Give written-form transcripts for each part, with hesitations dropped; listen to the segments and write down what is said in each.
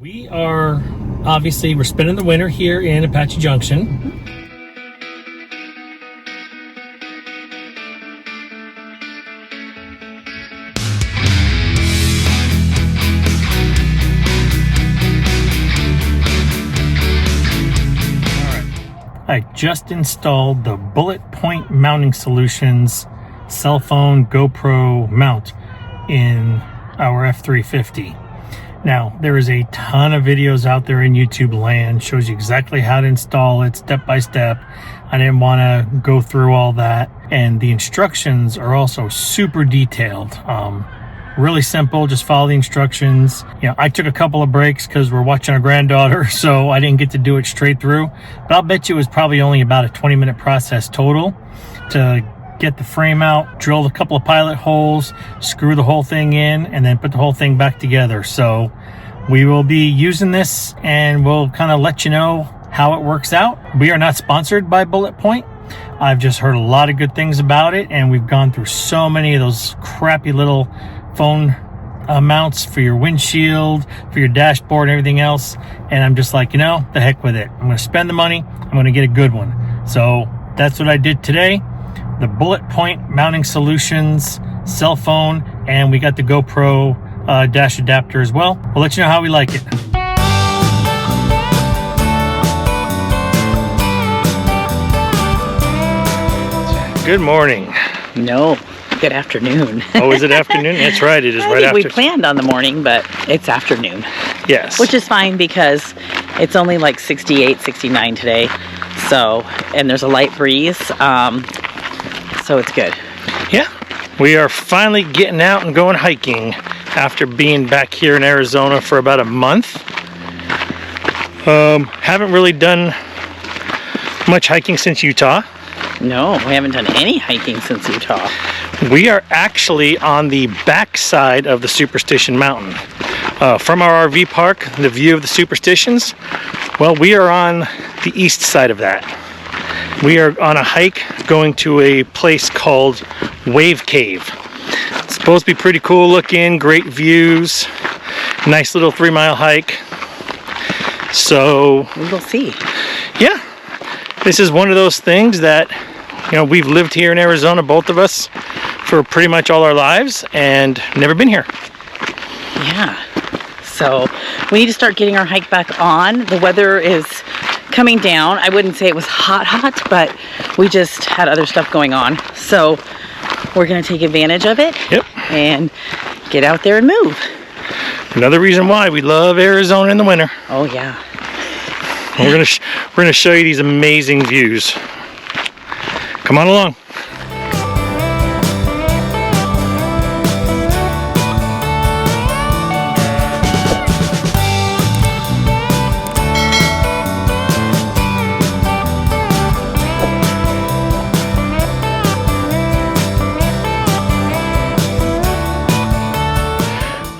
We are, obviously, we're spending the winter here in Apache Junction. I just installed the Bulletpoint Mounting Solutions cell phone GoPro mount in our F350. Now, there is a ton of videos out there in YouTube land, shows you exactly how to install it step by step. I didn't want to go through all that, and the instructions are also super detailed. Really simple, just follow the instructions. You know, I took a couple of breaks because we're watching our granddaughter, so I didn't get to do it straight through. But I'll bet you it was probably only about a 20-minute process total to get the frame out, drill a couple of pilot holes, screw the whole thing in, and then put the whole thing back together. So we will be using this, and we'll kind of let you know how it works out. We are not sponsored by Bulletpoint. I've just heard a lot of good things about it, and we've gone through so many of those crappy little phone mounts for your windshield, for your dashboard, and everything else. And I'm just like, you know, the heck with it. I'm going to spend the money. I'm going to get a good one. So that's what I did today. The Bulletpoint Mounting Solutions cell phone, and we got the GoPro dash adapter as well. We'll let you know how we like it. Good morning. No, good afternoon. Oh, is it afternoon? That's right, it is right after. We planned on the morning, but it's afternoon. Yes. Which is fine because it's only like 68, 69 today. So, and there's a light breeze. So it's good. Yeah, we are finally getting out and going hiking after being back here in Arizona for about a month. Haven't really done much hiking since Utah. No, we haven't done any hiking since Utah. We are actually on the back side of the Superstition Mountain. From our RV park, the view of the Superstitions, well, we are on the east side of that. We are on a hike going to a place called Wave Cave. It's supposed to be pretty cool looking, great views, nice little 3-mile hike. So we will see. Yeah, this is one of those things that, you know, we've lived here in Arizona, both of us, for pretty much all our lives and never been here. Yeah, so we need to start getting our hike back on. The weather is coming down. I wouldn't say it was hot, but we just had other stuff going on. So we're going to take advantage of it. Yep. And get out there and move. Another reason why we love Arizona in the winter. Oh yeah. We're gonna show you these amazing views. Come on along.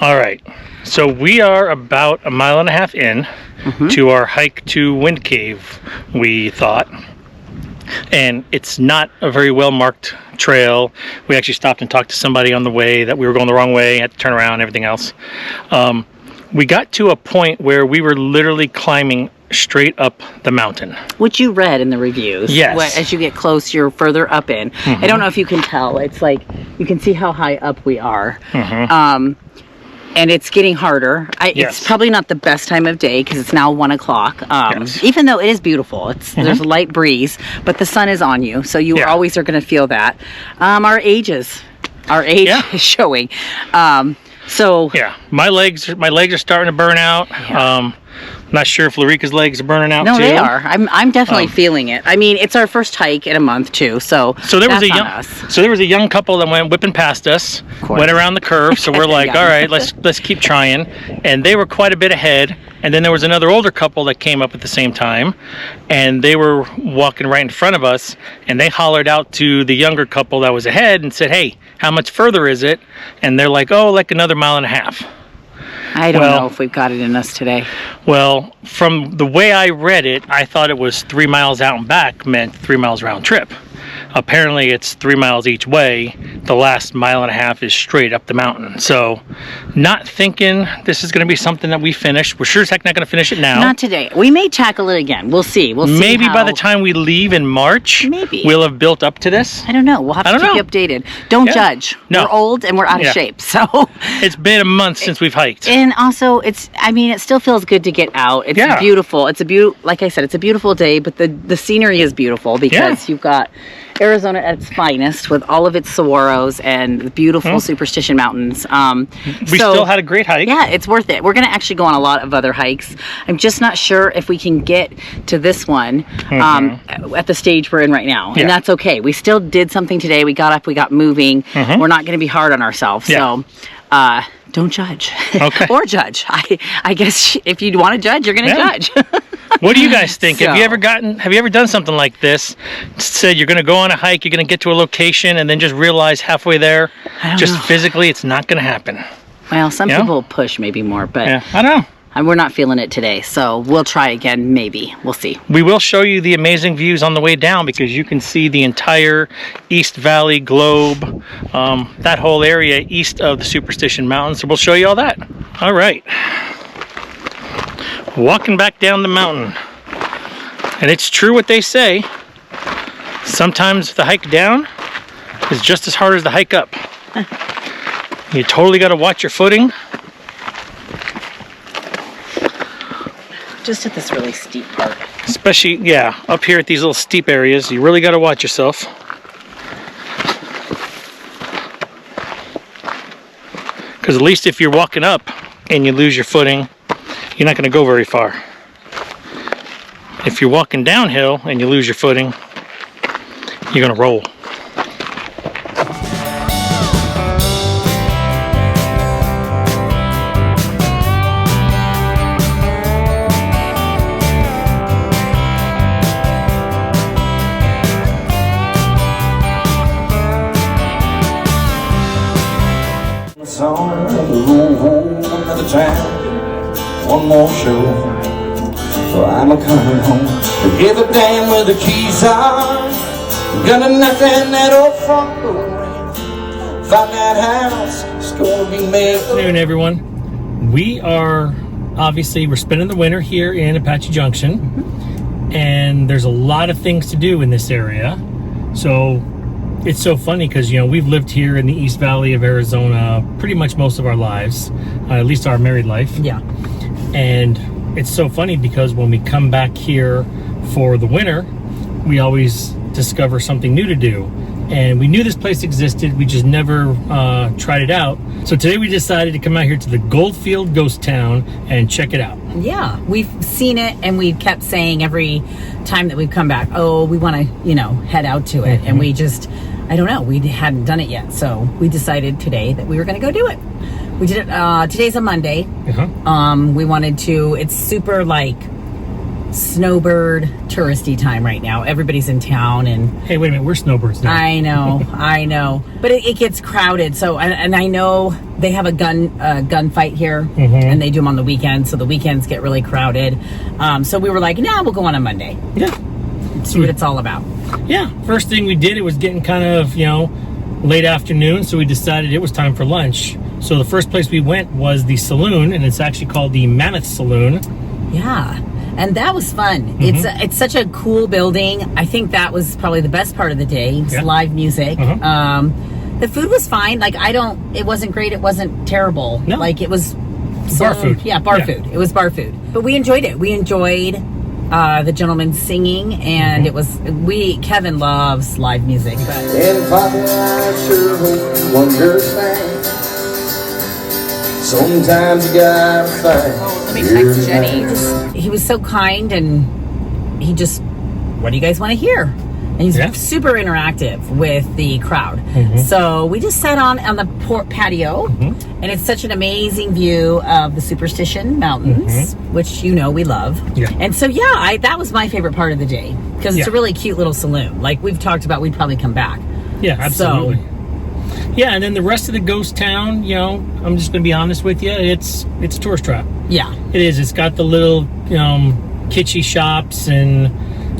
All right, so we are about 1.5 miles in to our hike to Wind Cave, we thought. And it's not a very well marked trail. We actually stopped and talked to somebody on the way that we were going the wrong way, had to turn around and everything else. We got to a point where we were literally climbing straight up the mountain. Which you read in the reviews. Yes. As you get close, you're further up in. I don't know if you can tell. It's like, you can see how high up we are. And it's getting harder. It's probably not the best time of day because it's now 1 o'clock. Even though it is beautiful, there's a light breeze, but the sun is on you, so you always are going to feel that. Our age is showing. So yeah, my legs are starting to burn out. Not sure if Larica's legs are burning out too. No, they are. I'm definitely feeling it. I mean, it's our first hike in a month too, so there was a young couple that went whipping past us, went around the curve. So we're like, all right, let's keep trying. And they were quite a bit ahead. And then there was another older couple that came up at the same time, and they were walking right in front of us. And they hollered out to the younger couple that was ahead and said, "Hey, how much further is it?" And they're like, "Oh, like another 1.5 miles." I don't know if we've got it in us today. Well, from the way I read it, I thought it was 3 miles out and back meant 3 miles round trip. apparently it's 3 miles each way. The last mile and a half is straight up the mountain. So not thinking this is going to be something that we finish. We're sure as heck not going to finish it now. Not today. We may tackle it again. We'll see. We'll see. Maybe by the time we leave in March, maybe we'll have built up to this. I don't know. We'll have to keep you updated. Don't judge. No. We're old and we're out of shape. So it's been a month since we've hiked. And also I mean, it still feels good to get out. It's beautiful. It's like I said, it's a beautiful day, but the scenery is beautiful because you've got Arizona at its finest with all of its saguaros and the beautiful Superstition Mountains. We still had a great hike. Yeah, it's worth it. We're going to actually go on a lot of other hikes. I'm just not sure if we can get to this one at the stage we're in right now. And that's okay. We still did something today. We got up, we got moving. We're not going to be hard on ourselves. So don't judge. Okay. Or judge. I guess if you want to judge, you're going to judge. What do you guys think? Have you ever done something like this? Said you're going to go on a hike, you're going to get to a location, and then just realize halfway there, physically, it's not going to happen. Well, some people push maybe more, but I don't know. And we're not feeling it today, so we'll try again, maybe. We'll see. We will show you the amazing views on the way down because you can see the entire East Valley globe, that whole area east of the Superstition Mountains. So we'll show you all that. All right. Walking back down the mountain. And it's true what they say. Sometimes the hike down is just as hard as the hike up. You totally got to watch your footing. Just at this really steep part. Especially, up here at these little steep areas, you really got to watch yourself. Because at least if you're walking up and you lose your footing, you're not going to go very far. If you're walking downhill and you lose your footing, you're going to roll. Another time, one more show, so I'm coming home. Give a damn where the keys are. Gonna knock down that old front door. Find that house, it's gonna be made. Good afternoon, everyone. We're spending the winter here in Apache Junction, and there's a lot of things to do in this area. So it's so funny because, we've lived here in the East Valley of Arizona pretty much most of our lives, at least our married life. Yeah. And it's so funny because when we come back here for the winter, we always discover something new to do. And we knew this place existed, we just never tried it out. So today we decided to come out here to the Goldfield Ghost Town and check it out. Yeah, we've seen it and we've kept saying every time that we've come back, oh, we want to, head out to it. And we just, I don't know, we hadn't done it yet. So we decided today that we were going to go do it. We did it, today's a Monday. We wanted to, it's super snowbird touristy time right now. Everybody's in town and hey, wait a minute, we're snowbirds now. I know, but it gets crowded. So and I know they have a gunfight here, and they do them on the weekends, so the weekends get really crowded. So we were like, we'll go on a Monday. Yeah, see what it's all about. Yeah, first thing we did, it was getting kind of late afternoon, so we decided it was time for lunch. So the first place we went was the saloon, and it's actually called the Mammoth Saloon. Yeah. And that was fun. It's such a cool building. I think that was probably the best part of the day. It's live music. The food was fine. It wasn't great. It wasn't terrible. No. It was bar food. Yeah, bar food. It was bar food. But we enjoyed it. We enjoyed the gentleman singing, and Kevin loves live music. And Papa, I sure hope you understand. Sometimes you gotta fight. Let me text Jenny. He was so kind, and he just, what do you guys want to hear? And he's super interactive with the crowd. So we just sat on the patio, and it's such an amazing view of the Superstition Mountains, which we love. Yeah. And so that was my favorite part of the day because it's a really cute little saloon. Like we've talked about, we'd probably come back. Yeah, absolutely. Yeah, and then the rest of the ghost town, I'm just going to be honest with you, it's a tourist trap. Yeah. It is. It's got the little kitschy shops and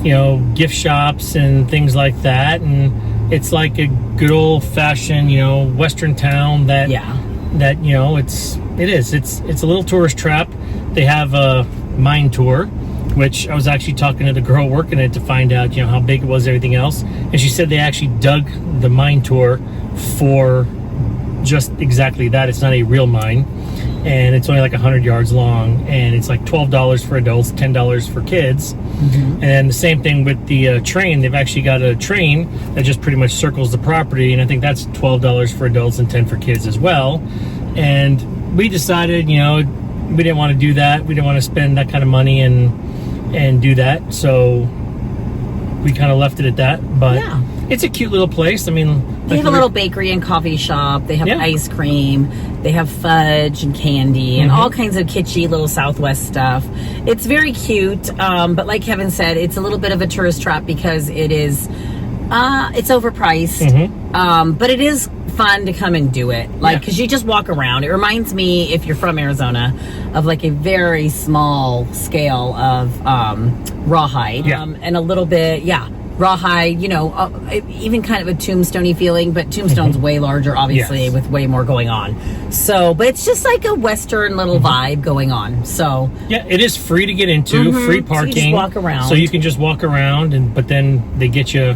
you know, gift shops and things like that, and it's like a good old-fashioned, you know, Western town that that, you know, it's a little tourist trap. They have a mine tour, which I was actually talking to the girl working it to find out, you know, how big it was, everything else, and she said they actually dug the mine tour for just exactly that. It's not a real mine, and it's only like 100 yards long, and it's like $12 for adults, $10 for kids. And the same thing with the train. They've actually got a train that just pretty much circles the property, and I think that's $12 for adults and $10 for kids as well. And we decided, you know, we didn't want to do that. We didn't want to spend that kind of money and do that, so we kind of left it at that. But it's a cute little place. I mean, they have a little bakery and coffee shop. They have ice cream. They have fudge and candy and all kinds of kitschy little Southwest stuff. It's very cute, but like Kevin said, it's a little bit of a tourist trap because it is it's overpriced, but it is fun to come and do it, like, because you just walk around. It reminds me, if you're from Arizona, of like a very small scale of rawhide, and a little bit rawhide, you know, even kind of a tombstone-y feeling, but Tombstone's way larger, obviously, with way more going on. So, but it's just like a Western little vibe going on. So yeah, it is free to get into, free parking. So you just walk around. So you can just walk around, and but then they get you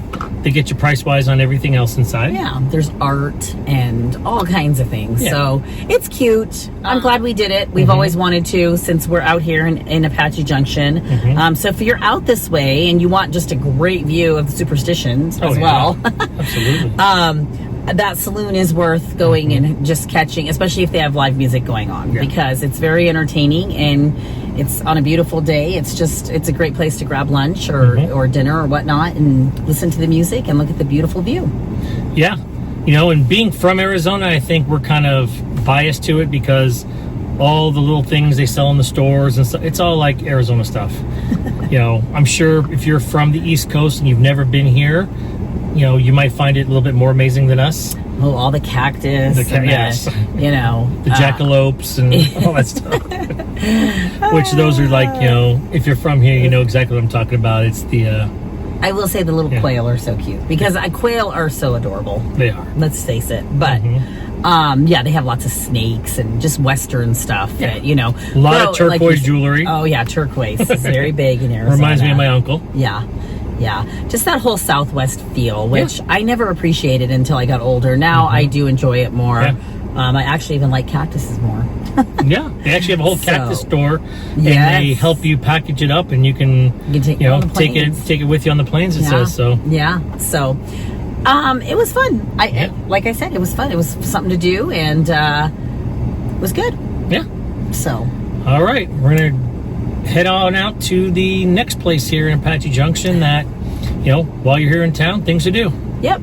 price-wise on everything else inside. Yeah, there's art and all kinds of things. So it's cute. I'm glad we did it. We've always wanted to, since we're out here in Apache Junction. So if you're out this way and you want just a great view of the Superstitions as well, absolutely, that saloon is worth going and just catching, especially if they have live music going on, because it's very entertaining, and it's on a beautiful day. It's a great place to grab lunch or dinner or whatnot and listen to the music and look at the beautiful view. Yeah, you know, and being from Arizona, I think we're kind of biased to it because all the little things they sell in the stores and stuff, it's all like Arizona stuff. You know, I'm sure if you're from the East Coast and you've never been here, you know, you might find it a little bit more amazing than us. Oh, all the cactus, you know, the jackalopes and all that stuff. Which those are like, you know, if you're from here, you know exactly what I'm talking about. It's the I will say the little quail are so cute, because quail are so adorable. They are. Let's face it. But they have lots of snakes and just Western stuff. That, you know, a lot of turquoise jewelry. Oh yeah, turquoise is very big in Arizona. Reminds me of my uncle. Yeah, just that whole Southwest feel, which I never appreciated until I got older. Now I do enjoy it more. I actually even like cactuses more. Yeah, they actually have a whole cactus store, and they help you package it up, and you can take it with you on the planes. It says so. So it was fun. Like I said, it was fun. It was something to do, and it was good. Yeah. So. All right, we're gonna head on out to the next place here in Apache Junction. That, you know, while you're here in town, things to do. Yep.